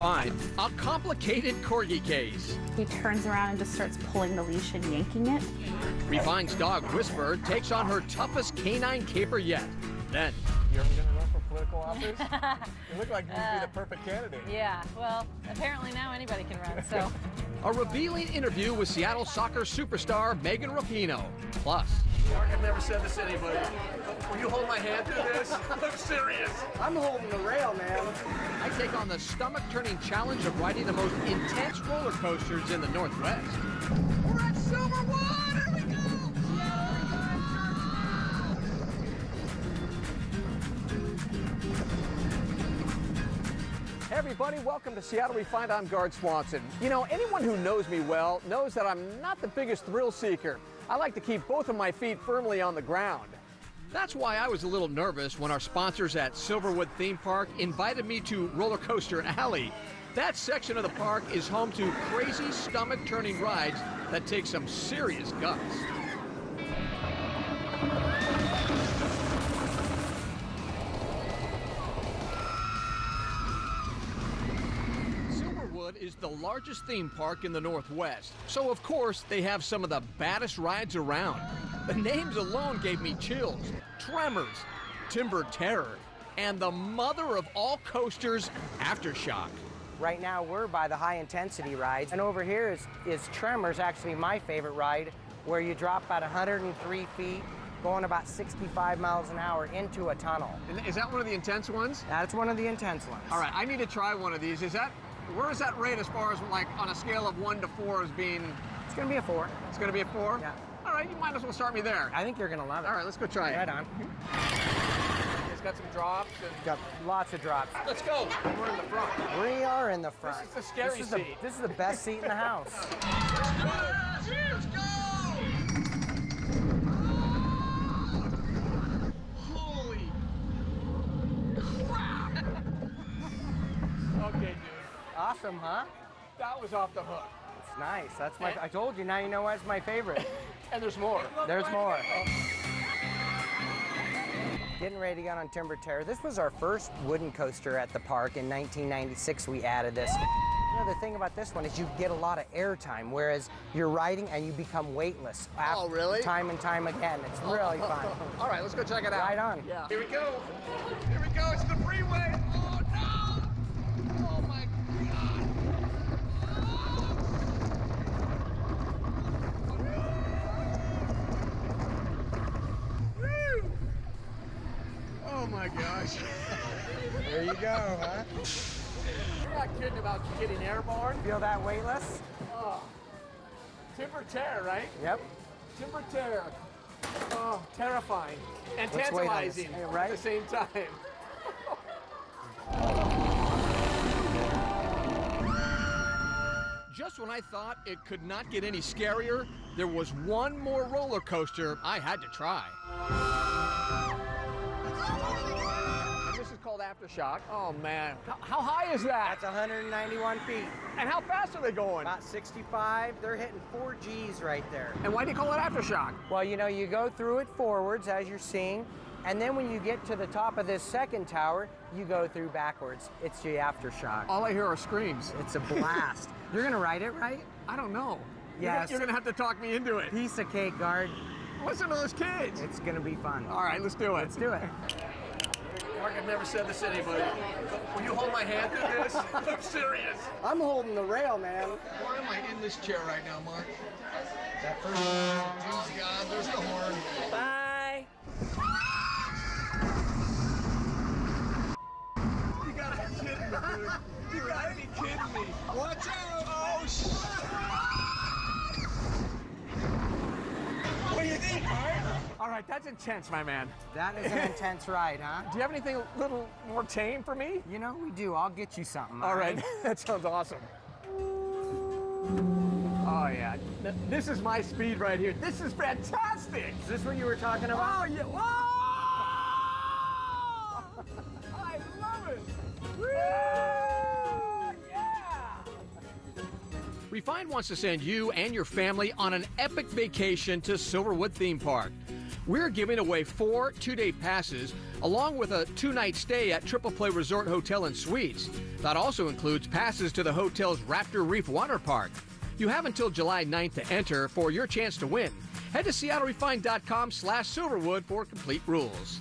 Find a complicated corgi case. He turns around and just starts pulling the leash and yanking it. Refine's dog Whisper takes on her toughest canine caper yet. Then, You're going to run for political office? You look like you'd be the perfect candidate. Yeah, well, apparently now anybody can run, so. a revealing interview with Seattle soccer superstar Megan Rapinoe. Plus, Mark, I've never said this to anybody. Will you hold my hand through this? I'm serious. I'm holding the rail, man. I take on the stomach-turning challenge of riding the most intense roller coasters in the Northwest. We're at Silverwood! Here we go! Hey everybody, welcome to Seattle Refined. I'm Guard Swanson. You know, anyone who knows me well knows that I'm not the biggest thrill seeker. I like to keep both of my feet firmly on the ground. That's why I was a little nervous when our sponsors at Silverwood Theme Park invited me to Roller Coaster Alley. That section of the park is home to crazy stomach-turning rides that take some serious guts. Silverwood is the largest theme park in the Northwest, so of course they have some of the baddest rides around. The names alone gave me chills. Tremors, Timber Terror, and the mother of all coasters, Aftershock. Right now we're by the high intensity rides, and over here is Tremors, actually my favorite ride, where you drop about 103 feet, going about 65 miles an hour into a tunnel. Is that one of the intense ones? That's one of the intense ones. All right, I need to try one of these. Where is that rate as far as like on a scale of 1 to 4 as being? It's gonna be a 4. It's gonna be a 4? Yeah. All right, you might as well start me there. I think you're gonna love it. All right, let's go try it. Right on. It's got some drops. And Got lots of drops. let's go. We're in the front. We are in the front. This is the scary seat. This is the best seat in the house. Let's go! Holy crap! Okay, dude. Awesome, huh? That was off the hook. It's nice. That's my. I told you. Now you know why it's my favorite. And there's more. There's more. Getting ready to get on Timber Terror. This was our first wooden coaster at the park. In 1996, we added this. You know, the thing about this one is you get a lot of air time, whereas you're riding and you become weightless. Oh, really? Time and time again. It's really fun. All right, let's go check it out. Right on. Yeah. Here we go. Here we go. It's the freeway. Oh, no! Oh, my God. Woo! Oh, my gosh. There you go, huh? You're not kidding about getting airborne. Feel that weightless? Oh. Timber Terror, right? Yep. Timber Terror. Oh, terrifying. And Let's wait on this. tantalizing Hey, right? at the same time. Just when I thought it could not get any scarier, there was one more roller coaster I had to try. This is called Aftershock. Oh, man. How high is that? That's 191 feet. And how fast are they going? About 65. They're hitting 4 Gs right there. And why do you call it Aftershock? Well, you know, you go through it forwards, as you're seeing, and then when you get to the top of this second tower, you go through backwards. It's the Aftershock. All I hear are screams. It's a blast. You're gonna ride it, right? I don't know. Yes. You're gonna have to talk me into it. Piece of cake, Guard. Listen to those kids. It's gonna be fun. All right, let's do it. Let's do it. Mark, I've never said this to anybody. Will you hold my hand through this? I'm serious. I'm holding the rail, man. Why am I in this chair right now, Mark? That first. Oh, God, there's the horn. Bye. You gotta be kidding me, dude. You gotta be kidding me. Watch out! Oh, shit! What do you think, Art? All right, that's intense, my man. That is an intense ride, huh? Do you have anything a little more tame for me? You know, we do. I'll get you something. All right, that sounds awesome. Oh, yeah. This is my speed right here. This is fantastic. Is this what you were talking about? Oh, yeah. Whoa! I love it. Woo! Yeah! Refine wants to send you and your family on an epic vacation to Silverwood Theme Park. We're giving away 4 two-day passes along with a 2-night stay at Triple Play Resort Hotel and Suites. That also includes passes to the hotel's Raptor Reef Water Park. You have until July 9th to enter for your chance to win. Head to SeattleRefined.com/Silverwood for complete rules.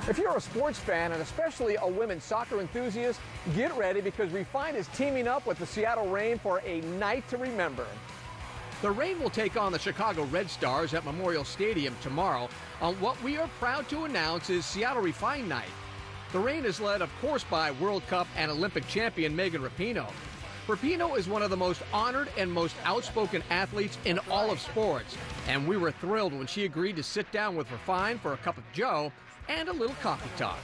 If you're a sports fan, and especially a women's soccer enthusiast, get ready because Refined is teaming up with the Seattle Reign for a night to remember. The Reign will take on the Chicago Red Stars at Memorial Stadium tomorrow on what we are proud to announce is Seattle Refined Night. The Reign is led, of course, by World Cup and Olympic champion Megan Rapinoe. Rapinoe is one of the most honored and most outspoken athletes in all of sports, and we were thrilled when she agreed to sit down with Refined for a cup of joe and a little coffee talk.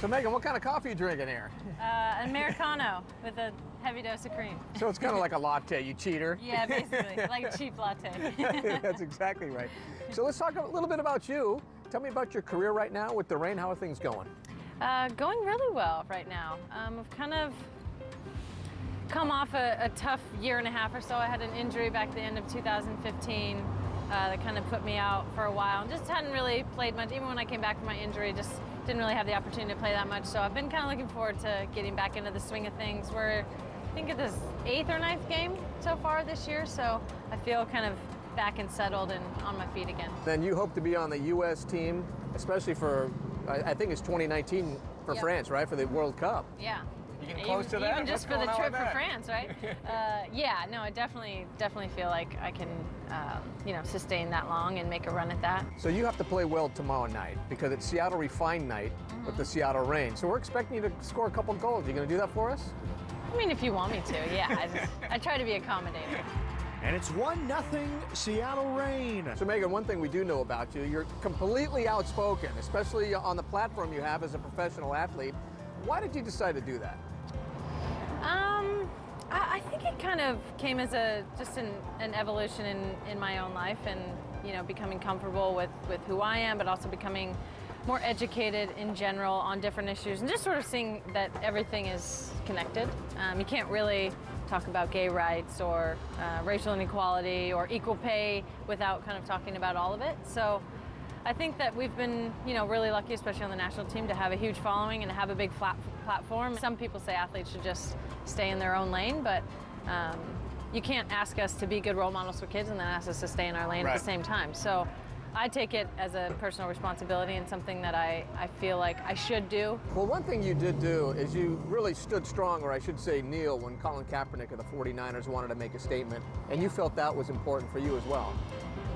So Megan, what kind of coffee are you drinking here? Americano with a heavy dose of cream. So it's kind of like a latte, you cheater. Yeah, basically, like a cheap latte. That's exactly right. So let's talk a little bit about you. Tell me about your career right now with the Reign. How are things going? Going really well right now. I've kind of come off a tough year and a half or so. I had an injury back at the end of 2015 that kind of put me out for a while and just hadn't really played much. Even when I came back from my injury, just didn't really have the opportunity to play that much. So I've been kind of looking forward to getting back into the swing of things. We're, I think, at this 8th or 9th game so far this year, so I feel kind of back and settled and on my feet again. Then you hope to be on the U.S. team, especially for, I think it's 2019 for France, right, for the World Cup. Yeah. You getting close to that? Even just for the trip for France, right? Yeah, no, I definitely feel like I can, sustain that long and make a run at that. So you have to play well tomorrow night because it's Seattle Refined night with the Seattle Reign. So we're expecting you to score a couple goals. You going to do that for us? I mean, if you want me to, yeah. I try to be accommodating. And it's 1-0 Seattle Reign. So Megan, one thing we do know about you, you're completely outspoken, especially on the platform you have as a professional athlete. Why did you decide to do that? I think it kind of came as just an evolution in my own life, and becoming comfortable with who I am, but also becoming more educated in general on different issues, and just sort of seeing that everything is connected. You can't really talk about gay rights or racial inequality or equal pay without kind of talking about all of it. So I think that we've been, really lucky, especially on the national team, to have a huge following and to have a big platform. Some people say athletes should just stay in their own lane, but you can't ask us to be good role models for kids and then ask us to stay in our lane at the same time. So I take it as a personal responsibility and something that I feel like I should do. Well, one thing you did do is you really stood strong, or I should say kneel, when Colin Kaepernick of the 49ers wanted to make a statement, and you felt that was important for you as well.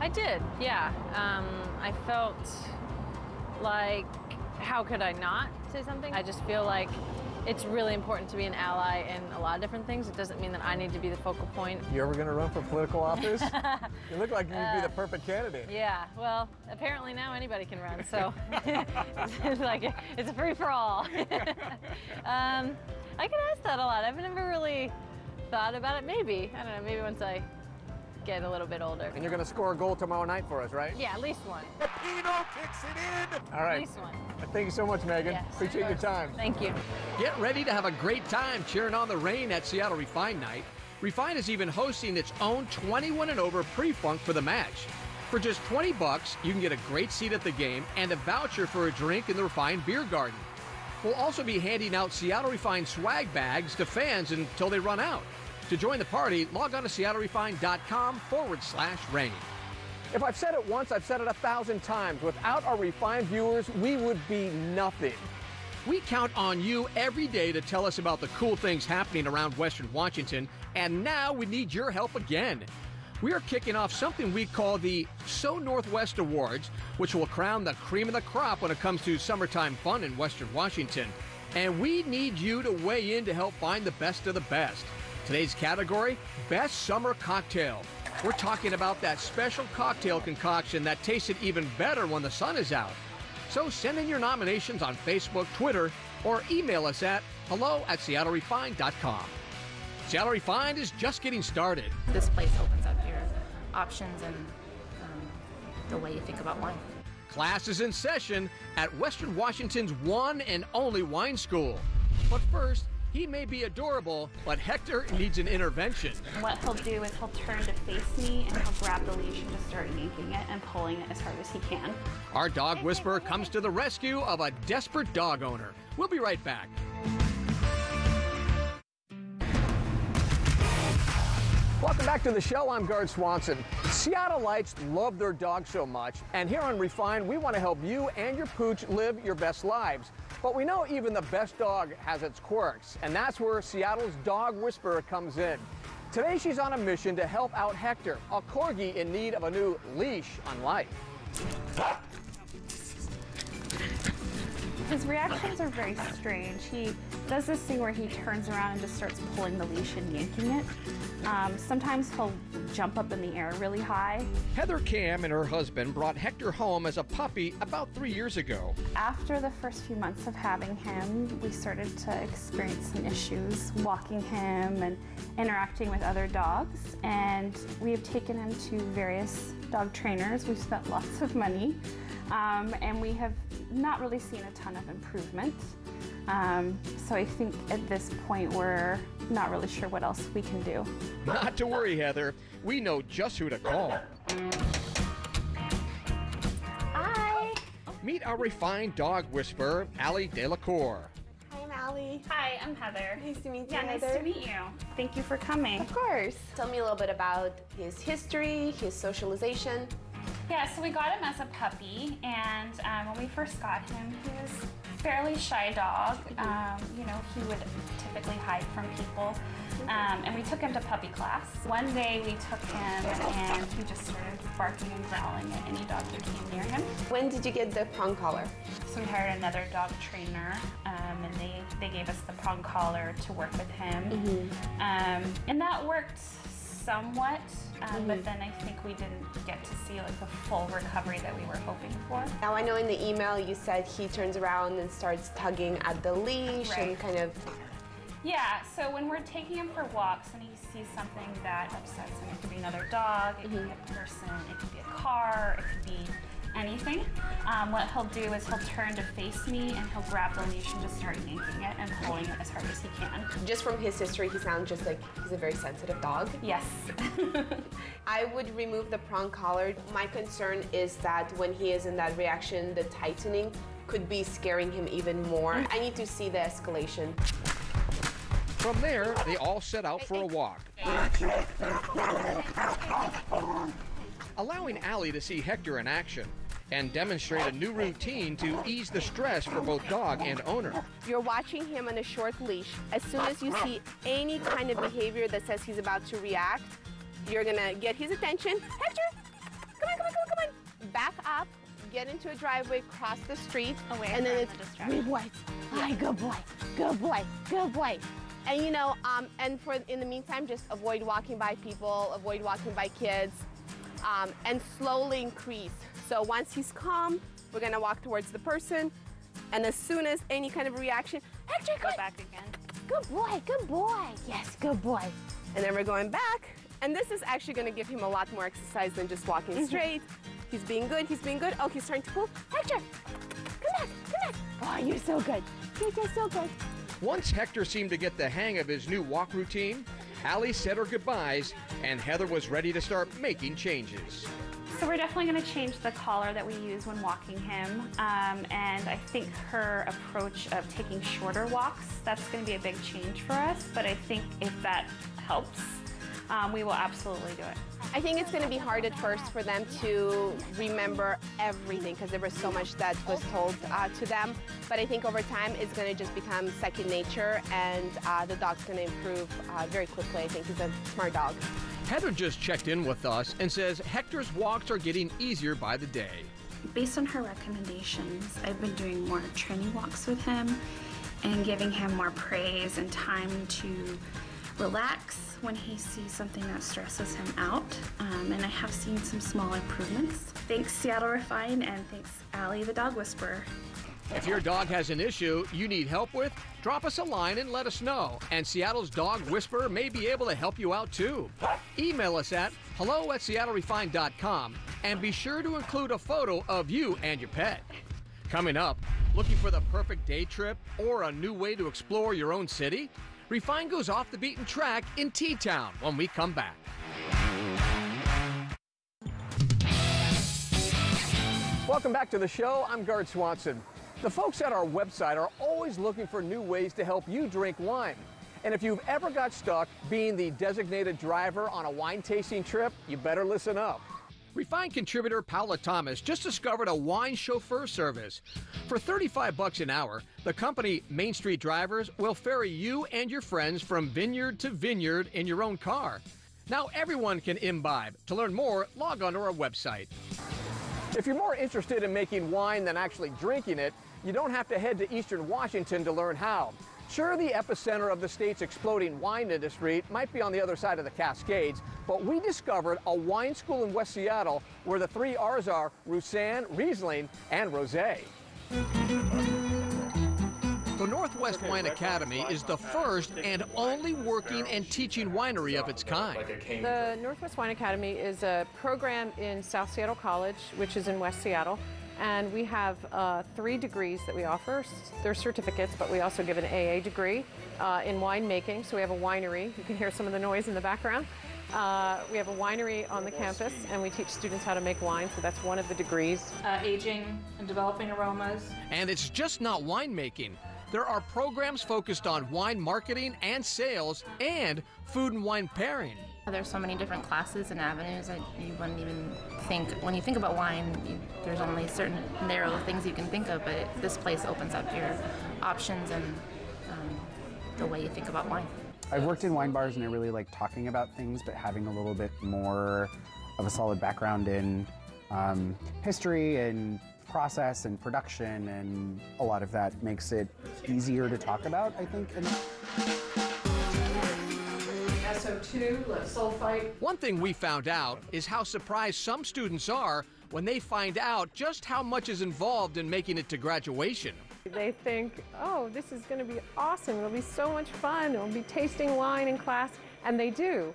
I did, yeah. I felt like, how could I not say something? I just feel like it's really important to be an ally in a lot of different things. It doesn't mean that I need to be the focal point. You ever going to run for political office? You look like you'd be the perfect candidate. Yeah, well, apparently now anybody can run, so it's a free-for-all. I get asked that a lot. I've never really thought about it. Maybe, I don't know, maybe once I get a little bit older. And you're going to score a goal tomorrow night for us, right? Yeah, at least one. Rapinoe kicks it in. All right. At least one. Thank you so much, Megan. Yes, Appreciate your time. Thank you. Get ready to have a great time cheering on the Reign at Seattle Refined Night. Refined is even hosting its own 21 and over pre-funk for the match. For just $20, you can get a great seat at the game and a voucher for a drink in the Refined Beer Garden. We'll also be handing out Seattle Refined swag bags to fans until they run out. To join the party, log on to SeattleRefined.com/Reign. If I've said it once, I've said it 1,000 times. Without our Refined viewers, we would be nothing. We count on you every day to tell us about the cool things happening around Western Washington, and now we need your help again. We are kicking off something we call the So Northwest Awards, which will crown the cream of the crop when it comes to summertime fun in Western Washington. And we need you to weigh in to help find the best of the best. Today's category, Best Summer Cocktail. We're talking about that special cocktail concoction that tasted even better when the sun is out. So send in your nominations on Facebook, Twitter, or email us at hello@seattlerefined.com. Seattle Refined is just getting started. This place opens up your options and the way you think about wine. Class is in session at Western Washington's one and only wine school. But first, He may be adorable, but Hector needs an intervention. What he'll do is he'll turn to face me and he'll grab the leash and just start yanking it and pulling it as hard as he can. Our dog whisperer comes to the rescue of a desperate dog owner. We'll be right back. Welcome back to the show. I'm Guard Swanson. Seattleites love their dogs so much, and here on Refined, we want to help you and your pooch live your best lives. But we know even the best dog has its quirks, and that's where Seattle's dog whisperer comes in. Today, she's on a mission to help out Hector, a corgi in need of a new leash on life. His reactions are very strange. He does this thing where he turns around and just starts pulling the leash and yanking it. Sometimes he'll jump up in the air really high. Heather Cam and her husband brought Hector home as a puppy about 3 years ago. After the first few months of having him, we started to experience some issues walking him and interacting with other dogs. And we have taken him to various dog trainers. We've spent lots of money. And we have not really seen a ton of improvement. So I think at this point we're not really sure what else we can do. Not to worry, Heather. We know just who to call. Hi. Meet our refined dog whisperer, Allie Delacour. Hi, I'm Allie. Hi, I'm Heather. Nice to meet you, Yeah, nice Heather. to meet you. Thank you for coming. Of course. Tell me a little bit about his history, his socialization. Yeah, so we got him as a puppy, and when we first got him, he was a fairly shy dog. You know, he would typically hide from people, and we took him to puppy class. One day we took him, and he just started barking and growling at any dog that came near him. When did you get the prong collar? So we hired another dog trainer, and they gave us the prong collar to work with him. And that worked somewhat, but then I think we didn't get to see like the full recovery that we were hoping for. Now I know in the email you said he turns around and starts tugging at the leash and kind of... Yeah, so when we're taking him for walks and he sees something that upsets him, it could be another dog, it could be a person, it could be a car, it could be anything. What he'll do is he'll turn to face me and he'll grab the leash and just start yanking it and pulling it as hard as he can. Just from his history, he sounds just like he's a very sensitive dog. Yes. I would remove the prong collar. My concern is that when he is in that reaction, the tightening could be scaring him even more. I need to see the escalation. From there, they all set out for a walk. Allowing Allie to see Hector in action and demonstrate a new routine to ease the stress for both dog and owner. You're watching him on a short leash. As soon as you see any kind of behavior that says he's about to react, you're gonna get his attention. Hector, come on, come on, come on, come on. Back up, get into a driveway, cross the street, Away and then from it's the distraction. good boy. Hi, good boy, good boy, good boy. And you know, and in the meantime, just avoid walking by people, avoid walking by kids, and slowly increase. So once he's calm, we're gonna walk towards the person, and as soon as any kind of reaction, Hector, Go back again. good boy, good boy. Yes, good boy. And then we're going back, and this is actually gonna give him a lot more exercise than just walking straight. He's being good, he's being good. Oh, he's starting to pull. Hector, come back, come back. Oh, you're so good. You're so good. Once Hector seemed to get the hang of his new walk routine, Allie said her goodbyes, and Heather was ready to start making changes. So we're definitely going to change the collar that we use when walking him, and I think her approach of taking shorter walks, that's going to be a big change for us, but I think if that helps, we will absolutely do it. I think it's going to be hard at first for them to remember everything because there was so much that was told to them. But I think over time it's going to just become second nature, and the dog's going to improve very quickly. I think he's a smart dog. Heather just checked in with us and says Hector's walks are getting easier by the day. Based on her recommendations, I've been doing more training walks with him and giving him more praise and time to relax when he sees something that stresses him out, and I have seen some small improvements. Thanks Seattle Refined, and thanks Allie the dog whisperer. If your dog has an issue you need help with, drop us a line and let us know, and Seattle's dog whisperer may be able to help you out too. Email us at hello@seattlerefined.com and be sure to include a photo of you and your pet. Coming up, looking for the perfect day trip or a new way to explore your own city? Refine goes off the beaten track in T-Town when we come back. Welcome back to the show. I'm Gart Swanson. The folks at our website are always looking for new ways to help you drink wine. And if you've ever got stuck being the designated driver on a wine tasting trip, you better listen up. Refined contributor Paula Thomas just discovered a wine chauffeur service. For $35 an hour, the company Main Street Drivers will ferry you and your friends from vineyard to vineyard in your own car. Now everyone can imbibe. To learn more, log on to our website. If you're more interested in making wine than actually drinking it, you don't have to head to Eastern Washington to learn how. Sure, the epicenter of the state's exploding wine industry might be on the other side of the Cascades, but we discovered a wine school in West Seattle where the 3 R's are Roussanne, Riesling, and Rosé. The Northwest Wine Academy is the first and only working and teaching winery of its kind. The Northwest Wine Academy is a program in South Seattle College, which is in West Seattle. And we have 3 degrees that we offer. They're certificates, but we also give an AA degree in winemaking. So we have a winery. You can hear some of the noise in the background. We have a winery on the campus, and we teach students how to make wine. So that's one of the degrees. Aging and developing aromas. And it's just not winemaking. There are programs focused on wine marketing and sales and food and wine pairing. There's so many different classes and avenues that you wouldn't even think. When you think about wine, there's only certain narrow things you can think of, but this place opens up your options and the way you think about wine. I've worked in wine bars and I really like talking about things, but having a little bit more of a solid background in history and process and production, and a lot of that makes it easier to talk about, I think. SO2, sulfite. One thing we found out is how surprised some students are when they find out just how much is involved in making it to graduation. They think, oh, this is going to be awesome. It'll be so much fun. It'll be tasting wine in class. And they do.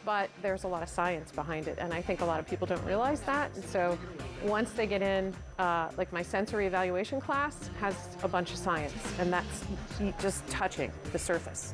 But there's a lot of science behind it. And I think a lot of people don't realize that. And so once they get in, like my sensory evaluation class has a bunch of science. And that's just touching the surface.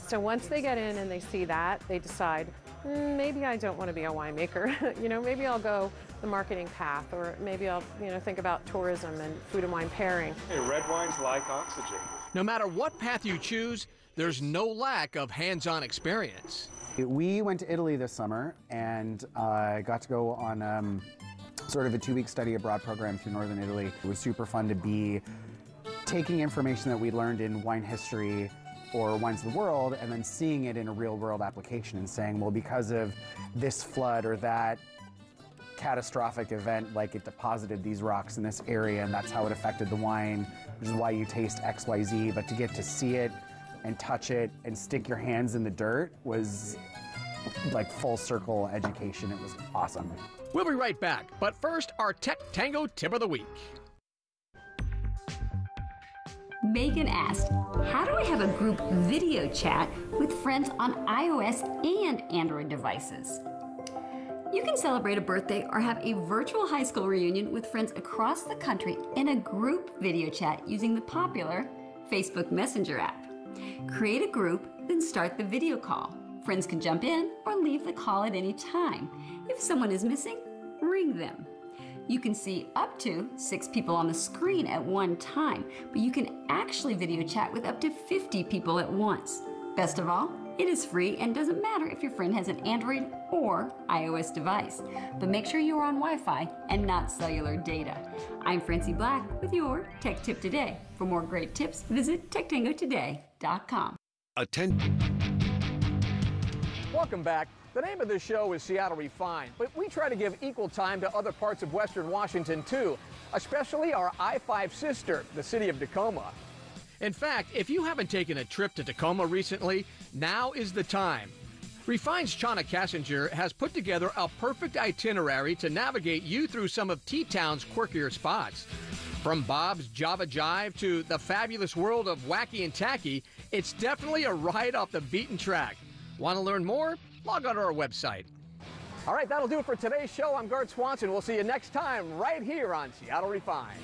So once they get in and they see that, they decide, maybe I don't want to be a winemaker. Maybe I'll go the marketing path, or maybe I'll, think about tourism and food and wine pairing. Hey, red wine's like oxygen. No matter what path you choose, there's no lack of hands-on experience. We went to Italy this summer and got to go on sort of a 2-week study abroad program through northern Italy. It was super fun to be taking information that we learned in wine history or wines of the world and then seeing it in a real world application and saying, well, because of this flood or that catastrophic event, like it deposited these rocks in this area and that's how it affected the wine, which is why you taste X, Y, Z. But to get to see it and touch it and stick your hands in the dirt was like full circle education. It was awesome. We'll be right back, but first, our Tech Tango Tip of the Week. Megan asked, how do I have a group video chat with friends on iOS and Android devices? You can celebrate a birthday or have a virtual high school reunion with friends across the country in a group video chat using the popular Facebook Messenger app. Create a group, then start the video call. Friends can jump in or leave the call at any time. If someone is missing, ring them. You can see up to 6 people on the screen at one time, but you can actually video chat with up to 50 people at once. Best of all, it is free and doesn't matter if your friend has an Android or iOS device. But make sure you are on Wi-Fi and not cellular data. I'm Francie Black with your Tech Tip Today. For more great tips, visit techtangotoday.com. Welcome back. The name of this show is Seattle Refined, but we try to give equal time to other parts of Western Washington too, especially our I-5 sister, the city of Tacoma. In fact, if you haven't taken a trip to Tacoma recently, now is the time. Refine's Chana Kassinger has put together a perfect itinerary to navigate you through some of T-Town's quirkier spots. From Bob's Java Jive to the fabulous world of wacky and tacky, it's definitely a ride off the beaten track. Want to learn more? Log on to our website. All right, that'll do it for today's show. I'm Gart Swanson. We'll see you next time right here on Seattle Refined.